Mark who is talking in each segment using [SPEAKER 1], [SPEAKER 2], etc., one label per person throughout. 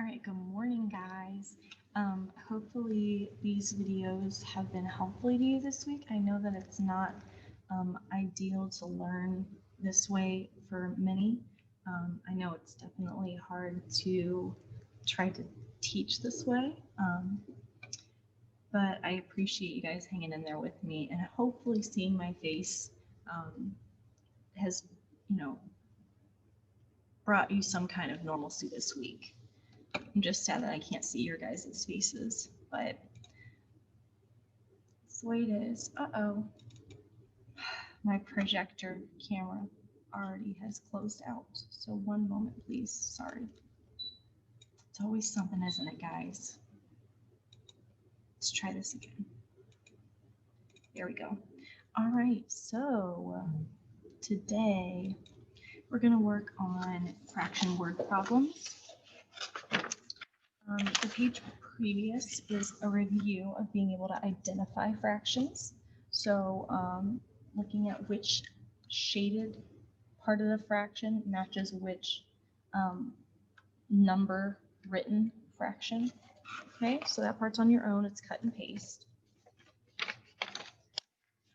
[SPEAKER 1] All right, good morning, guys. Hopefully these videos have been helpful to you this week. I know that it's not ideal to learn this way for many. I know it's definitely hard to try to teach this way, but I appreciate you guys hanging in there with me, and hopefully seeing my face has, you know, brought you some kind of normalcy this week. I'm just sad that I can't see your guys' faces, but that's the way it is. Uh-oh. My projector camera already has closed out. So one moment, please. Sorry. It's always something, isn't it, guys? Let's try this again. There we go. All right, so today we're going to work on fraction word problems. The page previous is a review of being able to identify fractions. So looking at which shaded part of the fraction matches which number written fraction. Okay, so that part's on your own, it's cut and paste.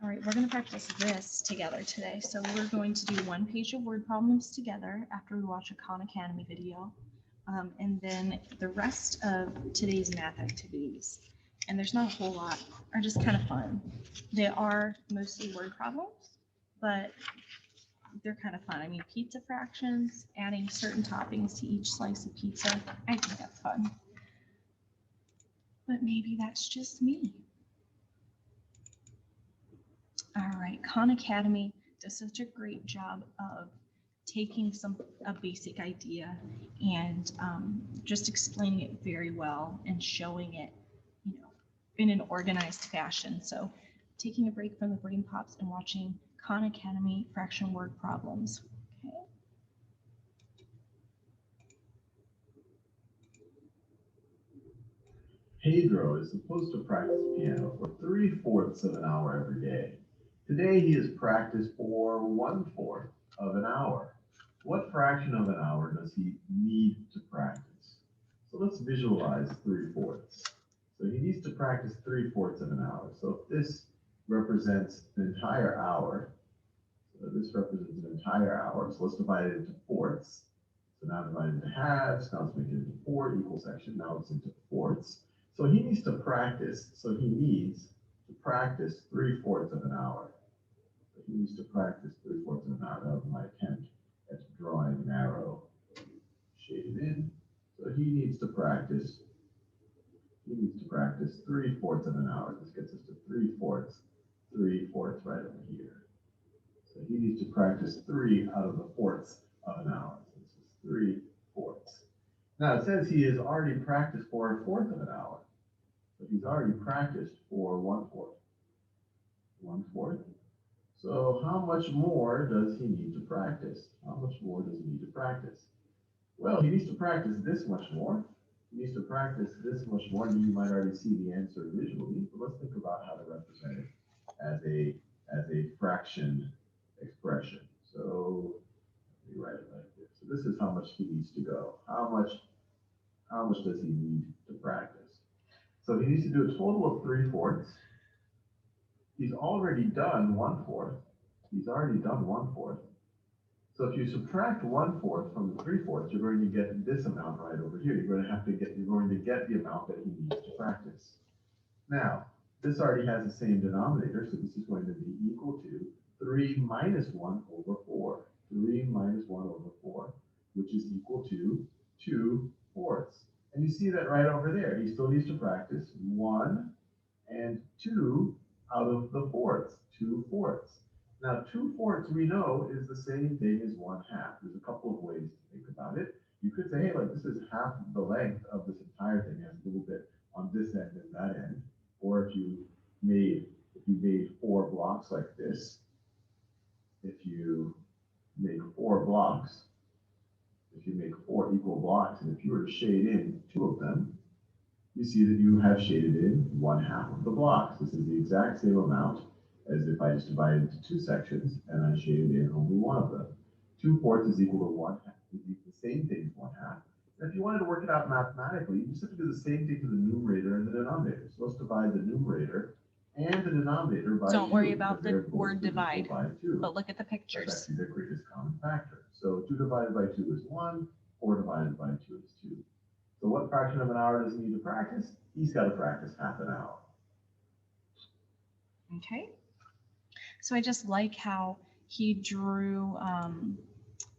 [SPEAKER 1] All right, we're going to practice this together today. So we're going to do one page of word problems together after we watch a Khan Academy video. And then the rest of today's math activities, and there's not a whole lot, are just kind of fun. They are mostly word problems, but they're kind of fun. I mean, pizza fractions, adding certain toppings to each slice of pizza, I think that's fun. But maybe that's just me. All right, Khan Academy does such a great job of taking a basic idea and just explaining it very well and showing it, in an organized fashion. So taking a break from the Brain Pops and watching Khan Academy fraction word problems. Okay.
[SPEAKER 2] Pedro is supposed to practice piano for 3/4 of an hour every day. Today he has practiced for 1/4 of an hour. What fraction of an hour does he need to practice? So let's visualize 3/4. So he needs to practice 3/4 of an hour. So if this represents an entire hour, so this represents an entire hour. So let's divide it into fourths. So now divide it into halves. Now let's make it into 4 equal sections. Now it's into fourths. So he needs to practice. So he needs to practice 3/4 of an hour. So he needs to practice 3/4 of an hour. That was my attempt at drawing an arrow shaded in. So he needs to practice. He needs to practice 3/4 of an hour. This gets us to 3/4 right over here. So he needs to practice 3 out of the fourths of an hour. So this is 3/4. Now it says he has already practiced for 1/4 of an hour. So he's already practiced for 1/4. 1/4. So how much more does he need to practice? How much more does he need to practice? Well, he needs to practice this much more. He needs to practice this much more, and you might already see the answer visually, but let's think about how to represent it as a fraction expression. So let me write it like this. So this is how much he needs to go. How much does he need to practice? So he needs to do a total of 3/4. He's already done 1/4. He's already done 1/4. So if you subtract 1/4 from the 3/4, you're going to get this amount right over here. You're going to get the amount that he needs to practice. Now, this already has the same denominator, so this is going to be equal to 3 minus 1 over 4. 3 minus 1 over 4, which is equal to 2/4. And you see that right over there. He still needs to practice 1 and 2 out of the fourths, 2/4. Now, 2/4 we know is the same thing as 1/2. There's a couple of ways to think about it. You could say, hey, like this is half the length of this entire thing. It has a little bit on this end and that end. Or if you made 4 blocks like this, if you make 4 blocks, if you make 4 equal blocks, and if you were to shade in 2 of them, you see that you have shaded in 1/2 of the blocks. This is the exact same amount as if I just divided it into 2 sections and I shaded in only one of them. 2/4 is equal to 1/2, is the same thing as 1/2. And if you wanted to work it out mathematically, you just have to do the same thing to the numerator and the denominator. So let's divide the numerator and the denominator by 2.
[SPEAKER 1] Don't worry about
[SPEAKER 2] because they're
[SPEAKER 1] the
[SPEAKER 2] both
[SPEAKER 1] word divide,
[SPEAKER 2] divisible by 2.
[SPEAKER 1] but look at the
[SPEAKER 2] That's
[SPEAKER 1] pictures.
[SPEAKER 2] actually their greatest common factor. So 2 divided by 2 is 1, 4 divided by 2 is 2. So what fraction of an hour does he need to practice? He's got to practice half an hour.
[SPEAKER 1] Okay. So I just like how he drew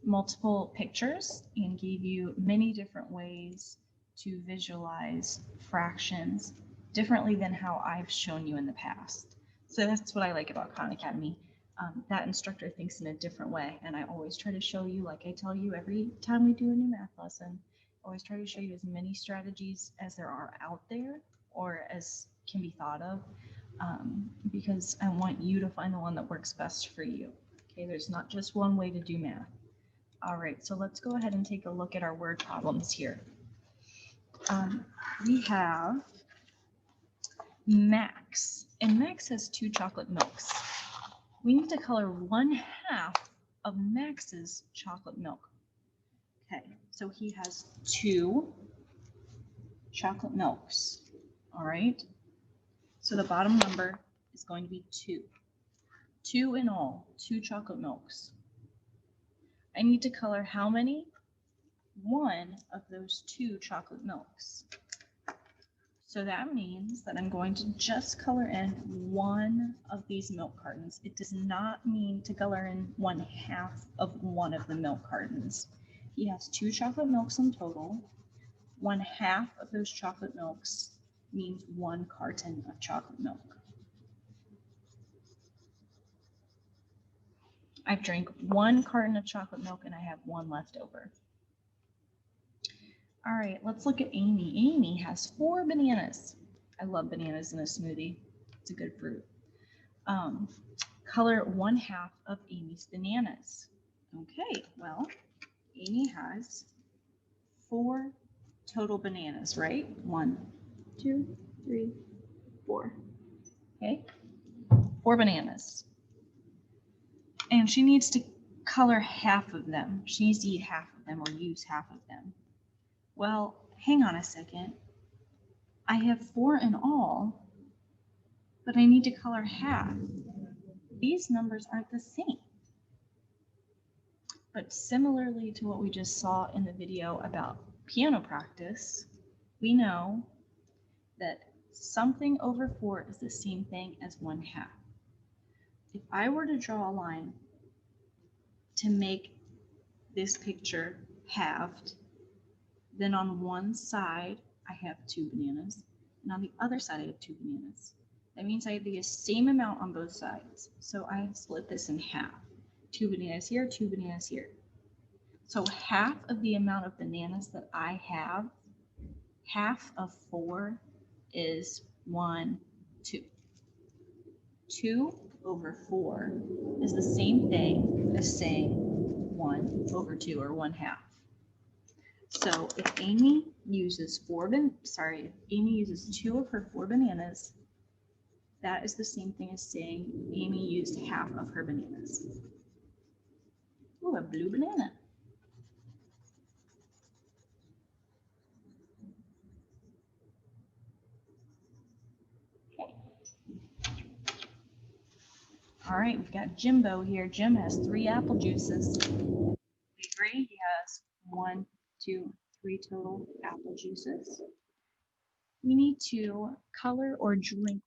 [SPEAKER 1] multiple pictures and gave you many different ways to visualize fractions differently than how I've shown you in the past. So that's what I like about Khan Academy. That instructor thinks in a different way, and I always try to show you, like I tell you every time we do a new math lesson, I always try to show you as many strategies as there are out there or as can be thought of, because I want you to find the one that works best for you. Okay, there's not just one way to do math. All right, so let's go ahead and take a look at our word problems here. We have Max, and Max has 2 chocolate milks. We need to color 1/2 of Max's chocolate milk. Okay, so he has 2 chocolate milks. All right, so the bottom number is going to be 2. 2 in all, 2 chocolate milks. I need to color how many? 1 of those 2 chocolate milks. So that means that I'm going to just color in 1 of these milk cartons. It does not mean to color in 1/2 of one of the milk cartons. He has 2 chocolate milks in total. 1/2 of those chocolate milks means 1 carton of chocolate milk. I've drank 1 carton of chocolate milk and I have 1 left over. All right, let's look at Amy. Amy has 4 bananas. I love bananas in a smoothie. It's a good fruit. Color 1/2 of Amy's bananas. Okay, well, Amy has 4 total bananas, right? 1, 2, 3, 4. Okay, 4 bananas. And she needs to color 1/2 of them. She needs to eat 1/2 of them or use 1/2 of them. Well, hang on a second. I have 4 in all, but I need to color 1/2. These numbers aren't the same. But similarly to what we just saw in the video about piano practice, we know that something over 4 is the same thing as 1/2. If I were to draw a line to make this picture halved, then on one side I have 2 bananas, and on the other side I have 2 bananas. That means I have the same amount on both sides. So I have split this in half. 2 bananas here, 2 bananas here. So 1/2 of the amount of bananas that I have, 1/2 of 4 is 1, 2. 2 over 4 is the same thing as saying 1 over 2 or 1/2. So if Amy uses 2 of her 4 bananas, that is the same thing as saying Amy used 1/2 of her bananas. Ooh, a blue banana. Okay. All right, we've got Jimbo here. Jim has 3 apple juices. We agree he has 1, 2, 3 total apple juices. We need to color or drink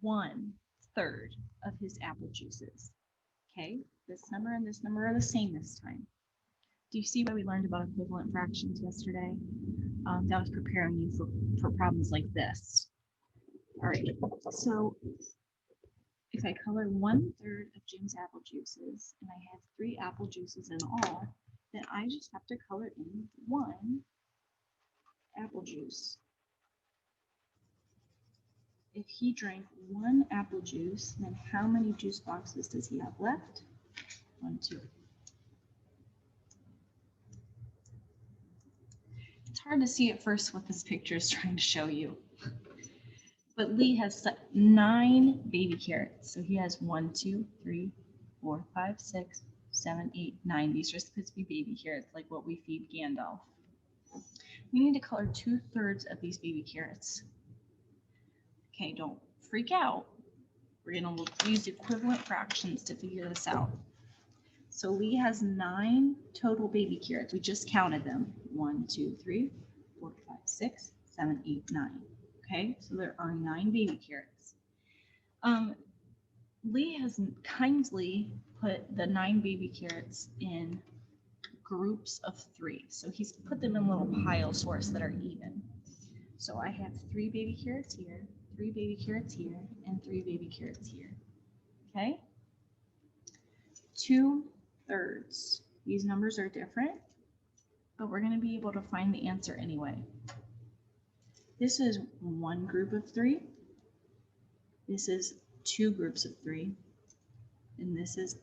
[SPEAKER 1] 1/3 of his apple juices. Okay, this number and this number are the same this time. Do you see why we learned about equivalent fractions yesterday? That was preparing you for problems like this. All right, so if I color 1/3 of Jim's apple juices and I have 3 apple juices in all, then I just have to color in 1 apple juice. If he drank 1 apple juice, then how many juice boxes does he have left? 1, 2. It's hard to see at first what this picture is trying to show you. But Lee has 9 baby carrots. So he has 1, 2, 3, 4, 5, 6, 7, 8, 9. These are supposed to be baby carrots, like what we feed Gandalf. We need to color 2/3 of these baby carrots. Okay, don't freak out. We're going to use equivalent fractions to figure this out. So Lee has 9 total baby carrots. We just counted them. 1, 2, 3, 4, 5, 6, 7, 8, 9. Okay, so there are 9 baby carrots. Lee has kindly put the 9 baby carrots in groups of 3. So he's put them in little piles for us that are even. So I have 3 baby carrots here, 3 baby carrots here, and 3 baby carrots here. Okay? 2/3. These numbers are different, but we're going to be able to find the answer anyway. This is one group of 3. This is 2 groups of 3. And this is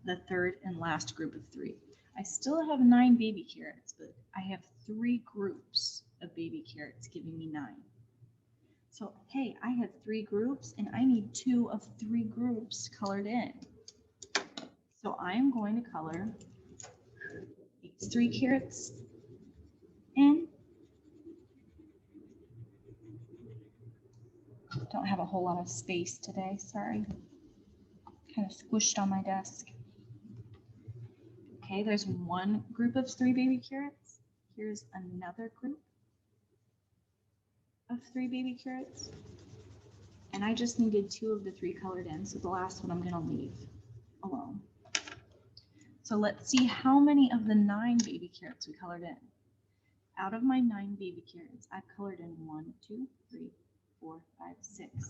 [SPEAKER 1] the third and last group of 3. I still have 9 baby carrots, but I have 3 groups of baby carrots giving me 9. So, hey, I have 3 groups and I need 2 of 3 groups colored in. So I'm going to color these 3 carrots in. Don't have a whole lot of space today, sorry. Kind of squished on my desk. Okay, there's one group of 3 baby carrots. Here's another group of 3 baby carrots. And I just needed 2 of the 3 colored in, so the last one I'm going to leave alone. So let's see how many of the 9 baby carrots we colored in. Out of my 9 baby carrots, I've colored in 1, 2, 3, 4, 5, 6.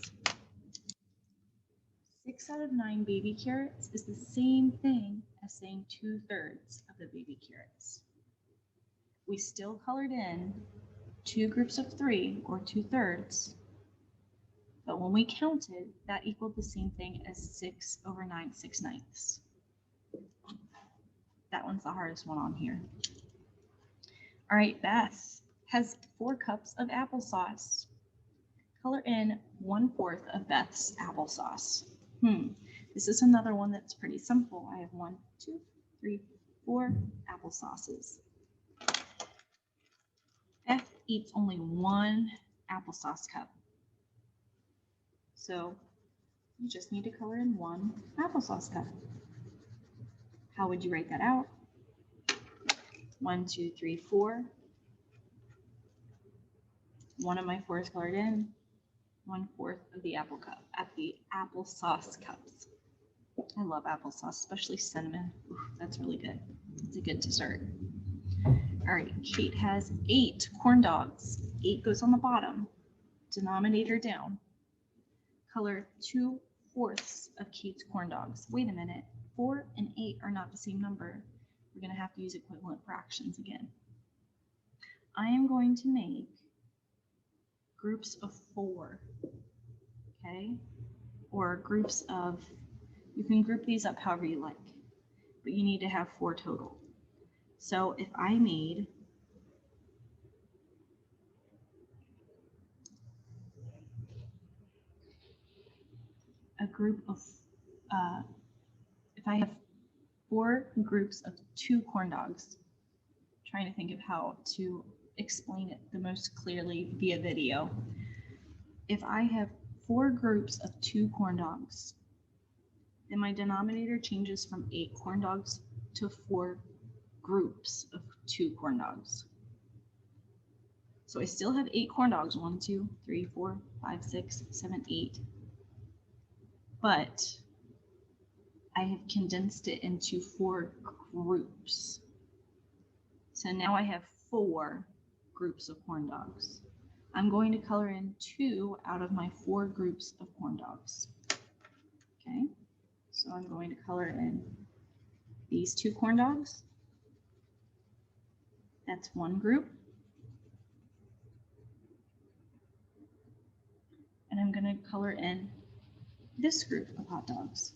[SPEAKER 1] 6 out of 9 baby carrots is the same thing as saying 2/3 of the baby carrots. We still colored in 2 groups of 3, or 2/3, but when we counted, that equaled the same thing as 6/9, 6/9. That one's the hardest one on here. All right, Beth has 4 cups of applesauce. Color in 1/4 of Beth's applesauce. This is another one that's pretty simple. I have 1, 2, 3, 4 applesauces. Beth eats only 1 applesauce cup. So you just need to color in 1 applesauce cup. How would you write that out? 1, 2, 3, 4. One of my 4 is colored in. 1/4 of the applesauce cups. I love applesauce, especially cinnamon. Ooh, that's really good. It's a good dessert. All right, Kate has 8 corn dogs. 8 goes on the bottom, denominator down. Color 2/4 of Kate's corn dogs. Wait a minute, 4 and 8 are not the same number. We're going to have to use equivalent fractions again. I am going to make groups of 4, okay? Or groups of, you can group these up however you like, but you need to have 4 total. So if I made a group of, if I have 4 groups of 2 corn dogs, I'm trying to think of how to explain it the most clearly via video. If I have 4 groups of 2 corn dogs, then my denominator changes from 8 corn dogs to 4 groups of 2 corn dogs. So I still have 8 corn dogs, 1, 2, 3, 4, 5, 6, 7, 8. But I have condensed it into 4 groups. So now I have 4 groups of corn dogs. I'm going to color in 2 out of my 4 groups of corn dogs. Okay, so I'm going to color in these 2 corn dogs. That's 1 group. And I'm going to color in this group of hot dogs.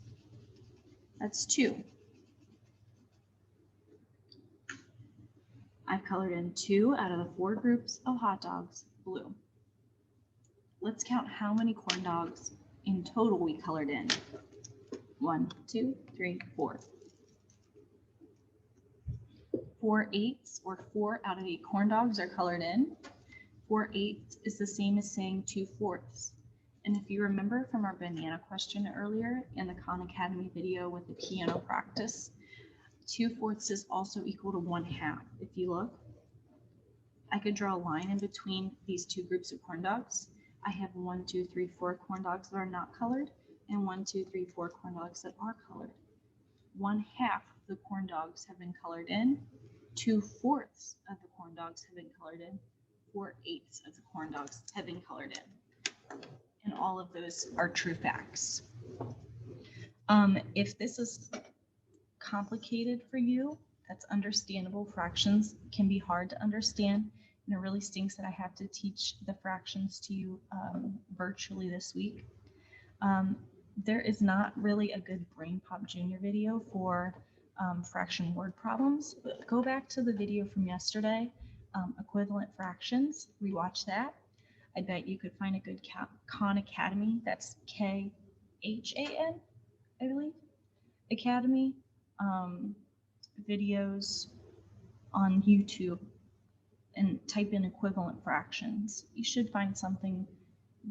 [SPEAKER 1] That's 2. I've colored in 2 out of the 4 groups of hot dogs blue. Let's count how many corn dogs in total we colored in. 1, 2, 3, 4. 4/8 or 4 out of 8 corn dogs are colored in. 4/8 is the same as saying 2/4. And if you remember from our banana question earlier in the Khan Academy video with the piano practice, 2/4 is also equal to 1/2. If you look, I could draw a line in between these two groups of corn dogs. I have 1, 2, 3, 4 corn dogs that are not colored, and 1, 2, 3, 4 corn dogs that are colored. 1/2 of the corn dogs have been colored in. 2/4 of the corn dogs have been colored in. 4/8 of the corn dogs have been colored in. And all of those are true facts. If this is complicated for you, that's understandable. Fractions can be hard to understand, and it really stinks that I have to teach the fractions to you virtually this week. There is not really a good Brain Pop Junior video for fraction word problems, but go back to the video from yesterday, equivalent fractions, rewatch that. I bet you could find a good Khan Academy, that's Khan, I believe, Academy, videos on YouTube and type in equivalent fractions. You should find something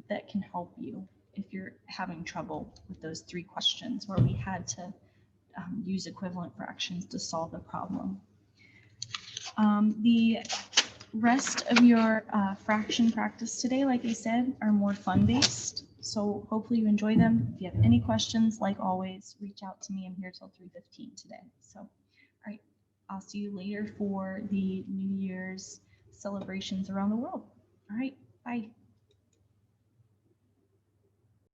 [SPEAKER 1] that can help you if you're having trouble with those 3 questions where we had to use equivalent fractions to solve the problem. The rest of your fraction practice today, like I said, are more fun-based. So hopefully you enjoy them. If you have any questions, like always, reach out to me. I'm here till 3:15 today. So, all right, I'll see you later for the New Year's celebrations around the world. All right, bye.